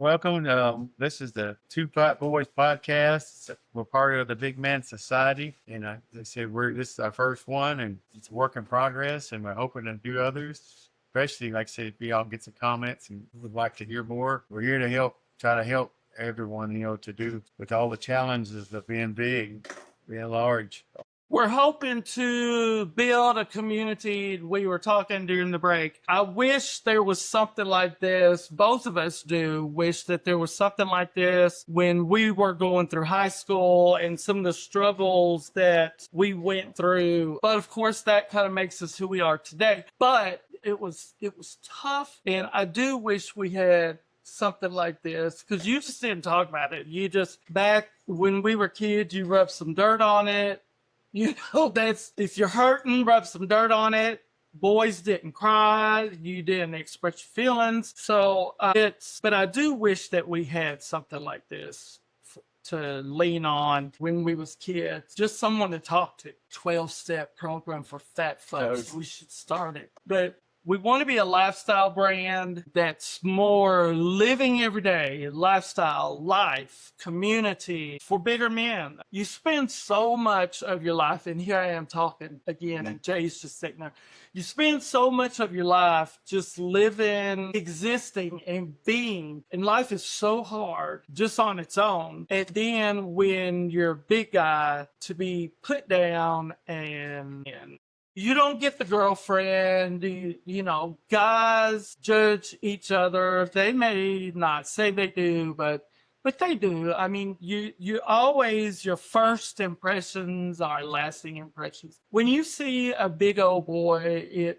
Welcome. This is the Two Flat Boys podcast. We're part of the Big Man Society, and they said this is our first one, and it's a work in progress, and we're hoping to do others. Especially, like I said, if y'all get some comments and would like to hear more, we're here to try to help everyone, to do with all the challenges of being big, being large. We're hoping to build a community. We were talking during the break. I wish there was something like this. Both of us do wish that there was something like this when we were going through high school and some of the struggles that we went through. But of course, that kind of makes us who we are today. But it was tough. And I do wish we had something like this, because you just didn't talk about it. You just, back when we were kids, you rubbed some dirt on it. That's, if you're hurting, rub some dirt on it. Boys didn't cry. You didn't express your feelings. So but I do wish that we had something like this to lean on when we was kids. Just someone to talk to. 12-step program for fat folks. We should start it. But we want to be a lifestyle brand that's more living every day, lifestyle, life, community for bigger men. You spend so much of your life, and here I am talking again, and Jay's just sitting there. You spend so much of your life just living, existing, and being. And life is so hard just on its own. And then when you're a big guy, to be put down and you don't get the girlfriend. Guys judge each other. They may not say they do, but they do. I mean, you always, your first impressions are lasting impressions. When you see a big old boy,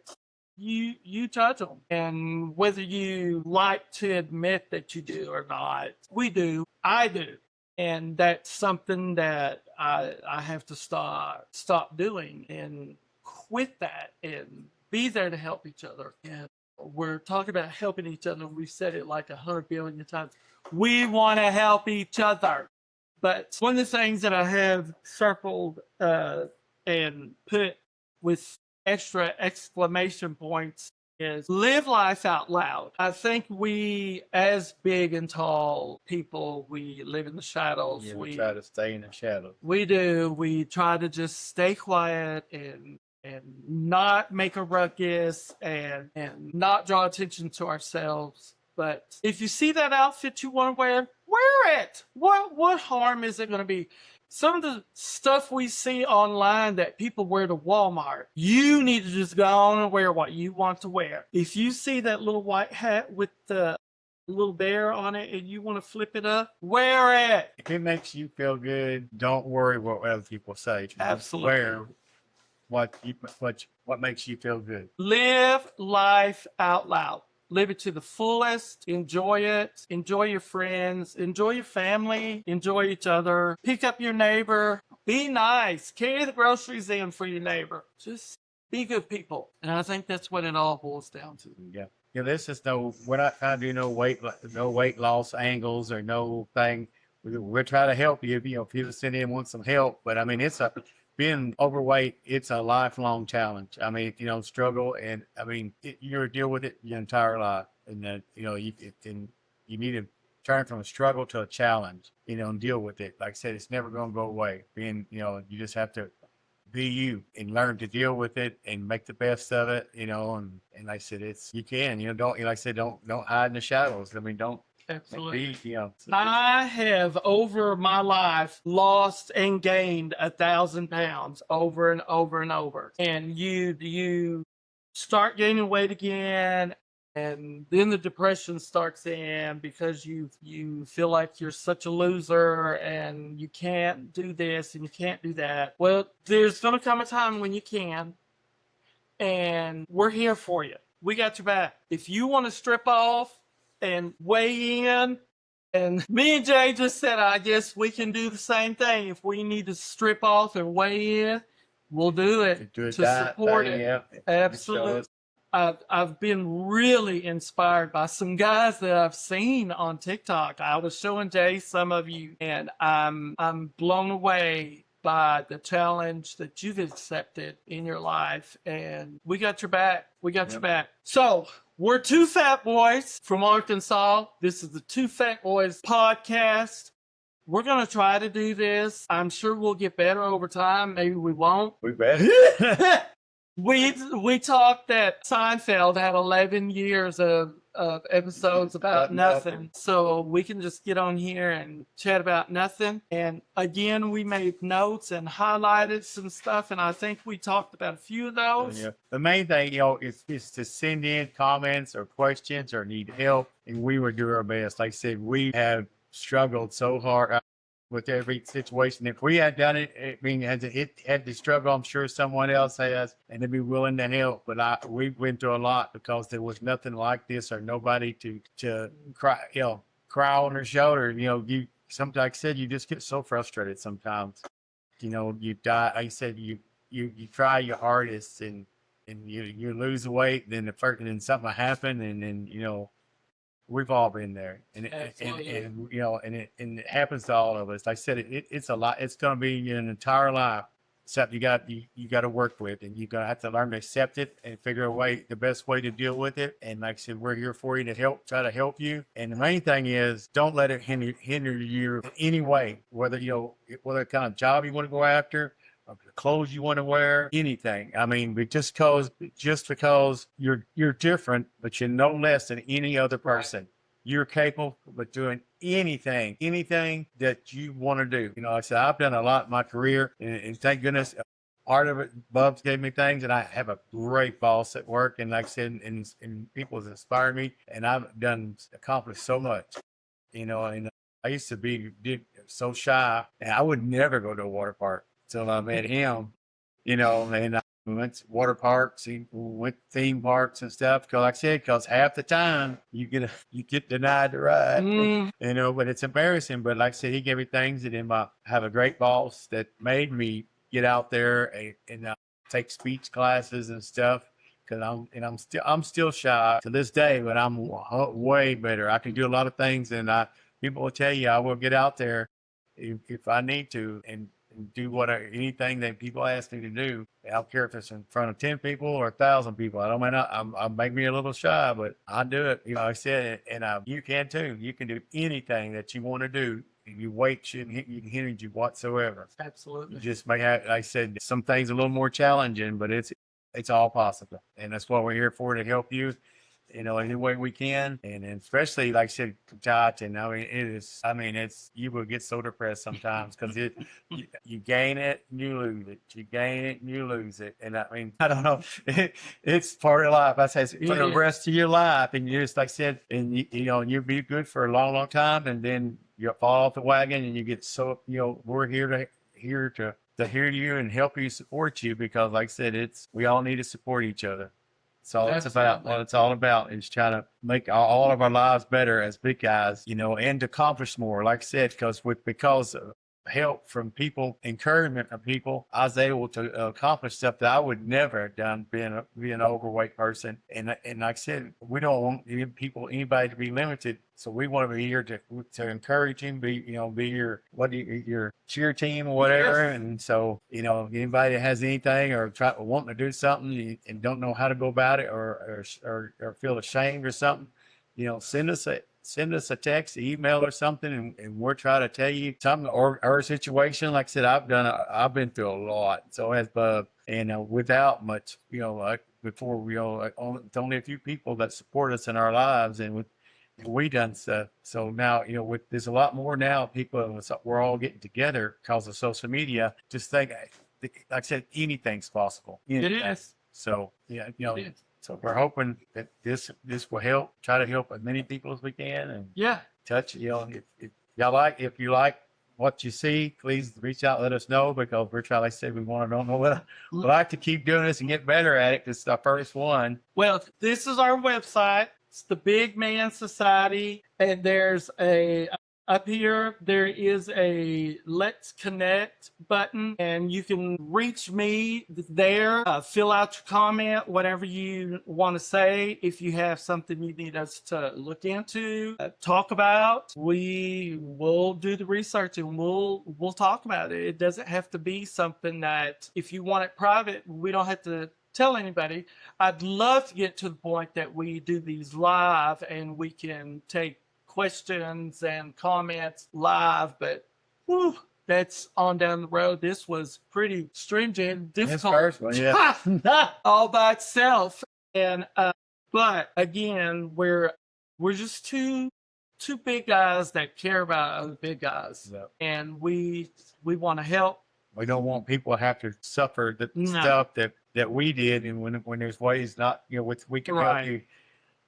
you judge them. And whether you like to admit that you do or not, we do. I do. And that's something that I have to stop doing and quit that and be there to help each other. And we're talking about helping each other. We've said it like 100 billion times. We want to help each other. But one of the things that I have circled and put with extra exclamation points is live life out loud. I think we, as big and tall people, we live in the shadows. Yeah, we try to stay in the shadows. We do. We try to just stay quiet and not make a ruckus and not draw attention to ourselves. But if you see that outfit you want to wear it. What harm is it going to be? Some of the stuff we see online that people wear to Walmart, you need to just go on and wear what you want to wear. If you see that little white hat with the little bear on it and you want to flip it up, wear it. If it makes you feel good, don't worry what other people say. Just Absolutely. wear what makes you feel good. Live life out loud. Live it to the fullest. Enjoy it. Enjoy your friends. Enjoy your family. Enjoy each other. Pick up your neighbor. Be nice. Carry the groceries in for your neighbor. Just be good people. And I think that's what it all boils down to. Yeah. Yeah, this is we're not trying to do no weight loss angles or no thing. We're trying to help you. If people send in want some help, but I mean, being overweight, it's a lifelong challenge. I mean, struggle, and I mean, you're deal with it your entire life, and you need to turn from a struggle to a challenge, and deal with it. Like I said, it's never going to go away. You just have to be you and learn to deal with it and make the best of it, and like I said, you can, don't, like I said, don't hide in the shadows. I mean, don't. Absolutely. I have over my life lost and gained 1,000 pounds over and over and over. And you start gaining weight again, and then the depression starts in because you feel like you're such a loser and you can't do this and you can't do that. Well, there's going to come a time when you can, and we're here for you. We got your back. If you want to strip off and weigh in, and me and Jay just said, I guess we can do the same thing. If we need to strip off and weigh in, we'll do it to support it. Yeah. Absolutely. I've been really inspired by some guys that I've seen on TikTok. I was showing Jay some of you, and I'm blown away by the challenge that you've accepted in your life, and we got your back. We got your back. So We're two fat boys from Arkansas. This is the Two Fat Boys podcast. We're going to try to do this. I'm sure we'll get better over time. Maybe we won't. We better. We talked that Seinfeld had 11 years of episodes about nothing. So we can just get on here and chat about nothing. And again, we made notes and highlighted some stuff. And I think we talked about a few of those. Yeah. The main thing, is to send in comments or questions or need help, and we would do our best. Like I said, we have struggled so hard with every situation. If we had done it, I mean, had to struggle, I'm sure someone else has, and they'd be willing to help. But we went through a lot because there was nothing like this or nobody to cry on their shoulder. Sometimes, like I said, you just get so frustrated sometimes. You die. Like I said, you try your hardest and you lose the weight, then then something happened, and then we've all been there, and it happens to all of us. Like I said, it's a lot. It's going to be an entire life. Something you got to work with, and you're going to have to learn to accept it and figure the best way to deal with it. And like I said, we're here for you to try to help you. And the main thing is, don't let it hinder you in any way. Whether kind of job you want to go after, or the clothes you want to wear, anything. I mean, just because you're different, but you're no less than any other person. You're capable of doing anything that you want to do. Like I said, I've done a lot in my career, and thank goodness, part of it, Bubs gave me things, and I have a great boss at work. And like I said, and people have inspired me, and I've accomplished so much. And I used to be so shy, and I would never go to a water park till I met him. And we went to water parks, we went to theme parks and stuff. Because half the time you get denied the ride. But it's embarrassing. But like I said, he gave me things, and I have a great boss that made me get out there and take speech classes and stuff. Because I'm still shy to this day, but I'm way better. I can do a lot of things, and people will tell you I will get out there if I need to and do anything that people ask me to do. I don't care if it's in front of 10 people or 1,000 people. I make me a little shy, but I do it. Like I said, and you can too. You can do anything that you want to do. Your weight shouldn't hinder you whatsoever. Absolutely. You just like I said, some things a little more challenging, but it's all possible, and that's what we're here for, to help you. Any way we can. And especially, like I said, touching. You will get so depressed sometimes because you gain it and you lose it. You gain it and you lose it. And I don't know. It's part of life. I say it's for the rest of your life. And you just, like I said, and you'll be good for a long, long time. And then you fall off the wagon and you get so, we're here to hear you and help you, support you, because like I said, we all need to support each other. So it's about what it's all about, is trying to make all of our lives better as big guys, and to accomplish more. Like I said, because of help from people, encouragement of people, I was able to accomplish stuff that I would never have done being an overweight person. And like I said, we don't want anybody to be limited. So we want to be here to encourage him, be your cheer team or whatever. Yes. And so, anybody that has anything or wanting to do something and don't know how to go about it or feel ashamed or something, send us a text, email or something, and we'll try to tell you something or a situation. Like I said, I've been through a lot. So has Bub, and without much, like before, only a few people that support us in our lives, and we done stuff. So now, there's a lot more now. We're all getting together because of social media. Just think, like I said, anything's possible. Anything. It is. So yeah, It is. So we're hoping that this will help. Try to help as many people as we can, and touch. If you like what you see, please reach out, let us know, because we're trying. Like I said, we want to we like to keep doing this and get better at it. This is our first one. Well, this is our website. It's the Big Man Society, and there's up here, there is a Let's Connect button, and you can reach me there, fill out your comment, whatever you want to say. If you have something you need us to look into, talk about, we will do the research and we'll talk about it. It doesn't have to be something that, if you want it private, we don't have to tell anybody. I'd love to get to the point that we do these live and we can take questions and comments live, but whew, that's on down the road. This was pretty stringent, This difficult, first one, yeah. all by itself. And but again, we're just two big guys that care about other big guys, Yeah. and we want to help. We don't want people to have to suffer the No. stuff that we did, and when there's ways not, we can help Right. you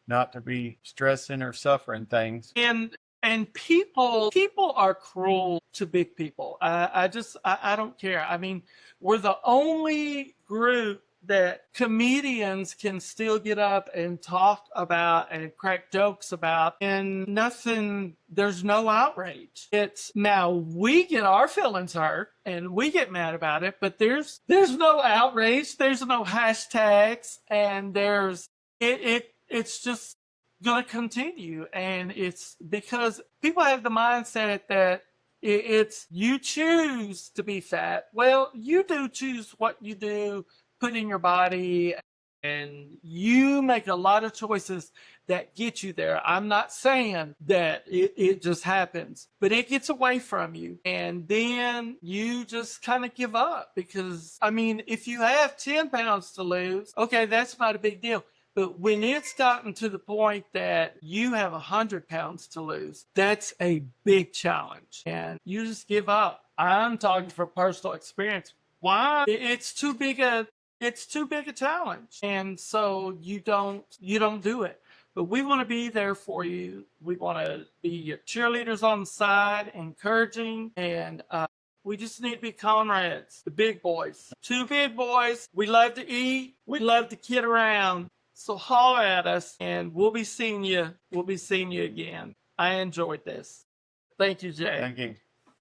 not to be stressing or suffering things. And people are cruel to big people. I don't care. I mean, we're the only group that comedians can still get up and talk about and crack jokes about, and nothing, there's no outrage. It's now we get our feelings hurt and we get mad about it, but there's no outrage, there's no hashtags, and it's just going to continue. And it's because people have the mindset that it's you choose to be fat. Well, you do choose what you do, put in your body, and you make a lot of choices that get you there. I'm not saying that it just happens, but it gets away from you, and then you just kind of give up. Because I mean, if you have 10 pounds to lose, okay, that's not a big deal. But when it's gotten to the point that you have 100 pounds to lose, that's a big challenge, and you just give up. I'm talking from personal experience. Why? It's too big a challenge, and so you don't do it. But we want to be there for you. We want to be your cheerleaders on the side, encouraging, and we just need to be comrades, the big boys. Two big boys. We love to eat. We love to kid around. So holler at us, and we'll be seeing you. We'll be seeing you again. I enjoyed this. Thank you, Jay. Thank you.